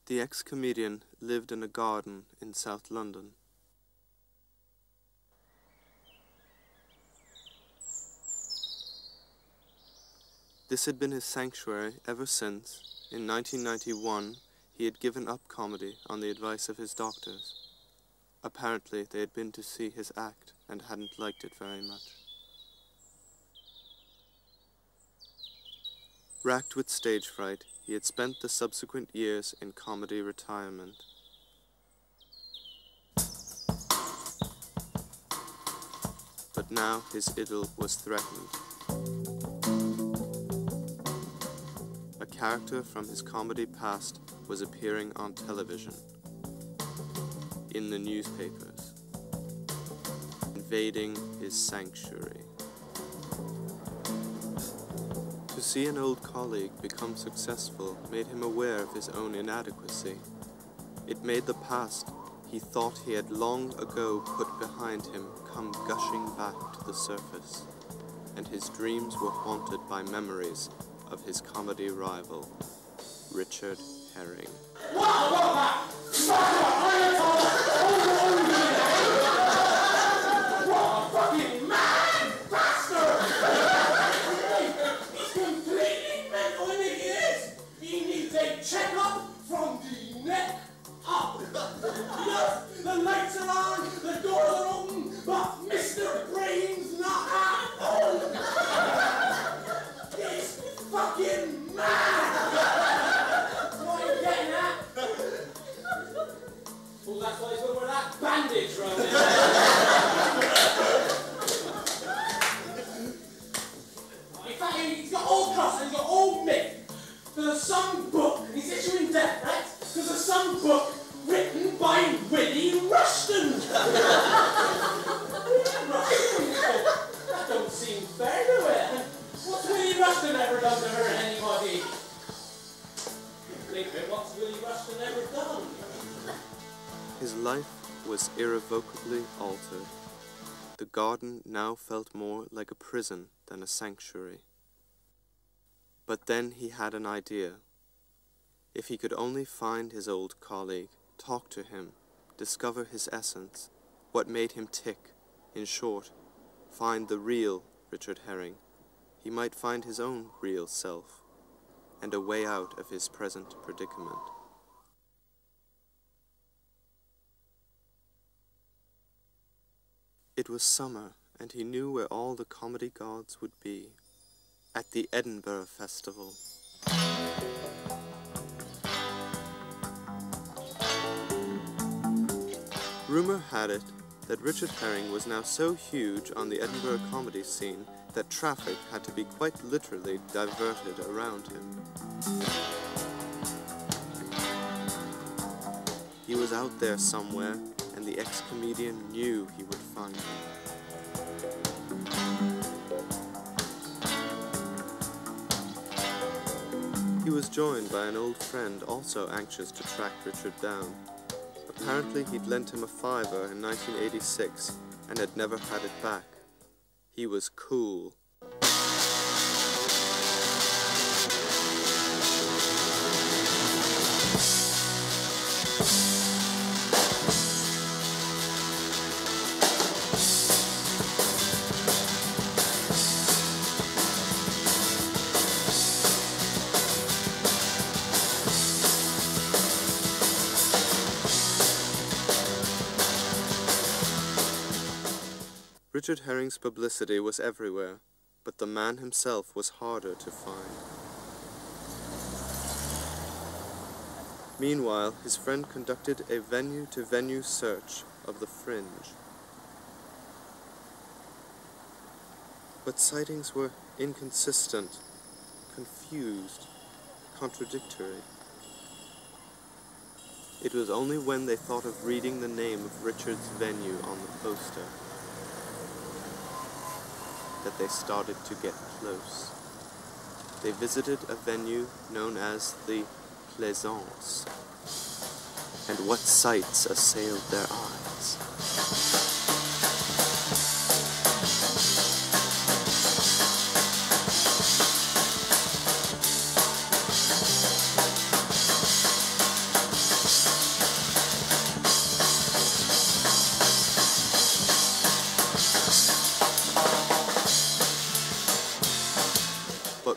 The ex-comedian lived in a garden in South London. This had been his sanctuary ever since, in 1991, he had given up comedy on the advice of his doctors. Apparently, they had been to see his act and hadn't liked it very much. Racked with stage fright, he had spent the subsequent years in comedy retirement. But now his idyll was threatened. A character from his comedy past was appearing on television, in the newspapers, invading his sanctuary. To see an old colleague become successful made him aware of his own inadequacy. It made the past he thought he had long ago put behind him come gushing back to the surface, and his dreams were haunted by memories of his comedy rival, Richard Herring. Check-up from the neck up. Yes, the lights are on, the doors are open, but Mr. Brain's not at home. He's fucking mad. What are you getting at? Well, that's why he's going to wear that bandage round his head. In fact, he's got old cuss and he's got old Mick. There's some book, he's issuing death threats, there's some book written by Willie Rushton. That don't seem fair to it. What's Willie Rushton ever done to hurt anybody? What's Willie Rushton ever done? His life was irrevocably altered. The garden now felt more like a prison than a sanctuary. But then he had an idea. If he could only find his old colleague, talk to him, discover his essence, what made him tick, in short, find the real Richard Herring, he might find his own real self, and a way out of his present predicament. It was summer, and he knew where all the comedy gods would be. At the Edinburgh Festival. Rumour had it that Richard Herring was now so huge on the Edinburgh comedy scene that traffic had to be quite literally diverted around him. He was out there somewhere, and the ex-comedian knew he would find him. He was joined by an old friend also anxious to track Richard down. Apparently he'd lent him a fiver in 1986 and had never had it back. He was cool. Richard Herring's publicity was everywhere, but the man himself was harder to find. Meanwhile, his friend conducted a venue-to-venue search of the Fringe. But sightings were inconsistent, confused, contradictory. It was only when they thought of reading the name of Richard's venue on the poster that they started to get close. They visited a venue known as the Pleasance, and what sights assailed their eyes.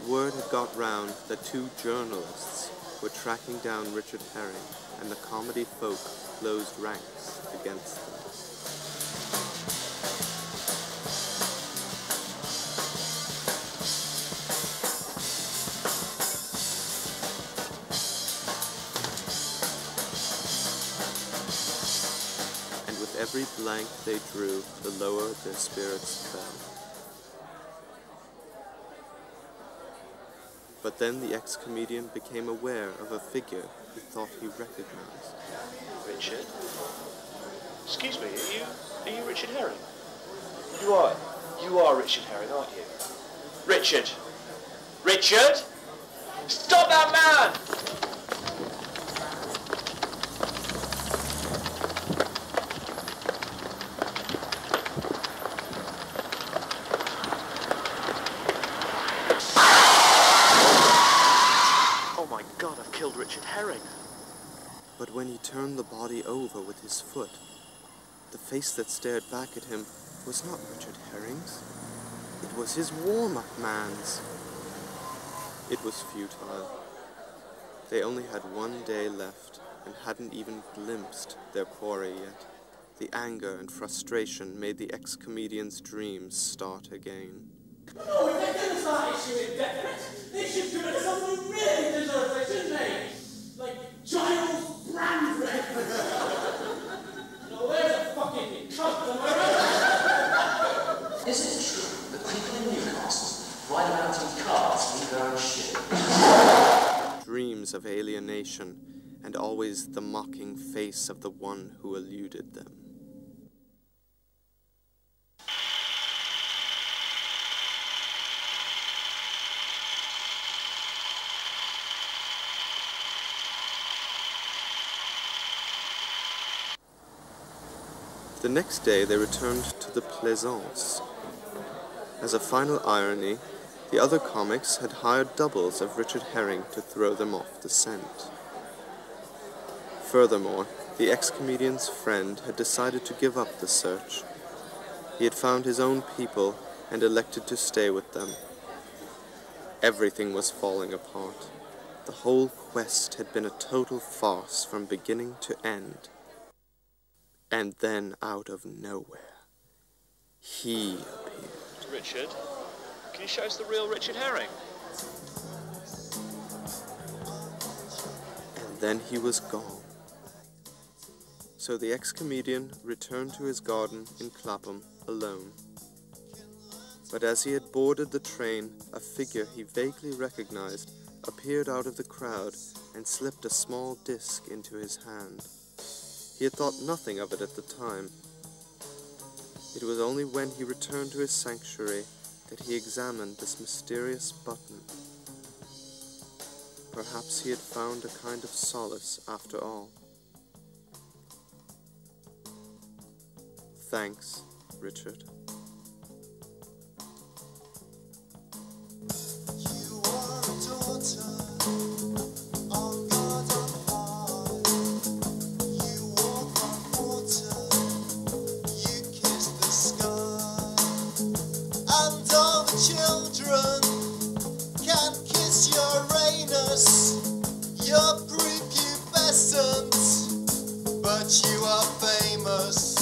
word had got round that 2 journalists were tracking down Richard Herring, and the comedy folk closed ranks against them. And with every blank they drew, the lower their spirits fell. But then the ex-comedian became aware of a figure he thought he recognized. Richard? Excuse me, are you Richard Herring? You are Richard Herring, aren't you? Richard! Richard! Stop that man! Richard Herring. But when he turned the body over with his foot, the face that stared back at him was not Richard Herring's. It was his warm-up man's. It was futile. They only had 1 day left and hadn't even glimpsed their quarry yet. The anger and frustration made the ex-comedian's dreams start again. No, if they're going to start issuing death, they should do it someone who really deserves it, shouldn't they? Like Giles Brandreth. No, there's a fucking cunt, am I right? Is it true that people in Newcastle ride around in cars and leave their own shit? Dreams of alienation, and always the mocking face of the one who eluded them. The next day they returned to the Pleasance. As a final irony, the other comics had hired doubles of Richard Herring to throw them off the scent. Furthermore, the ex-comedian's friend had decided to give up the search. He had found his own people and elected to stay with them. Everything was falling apart. The whole quest had been a total farce from beginning to end. And then, out of nowhere, he appeared. Richard, can you show us the real Richard Herring? And then he was gone. So the ex-comedian returned to his garden in Clapham alone. But as he had boarded the train, a figure he vaguely recognized appeared out of the crowd and slipped a small disc into his hand. He had thought nothing of it at the time. It was only when he returned to his sanctuary that he examined this mysterious button. Perhaps he had found a kind of solace after all. Thanks, Richard. You are a daughter. Children can kiss your anus, you're prepubescent, but you are famous.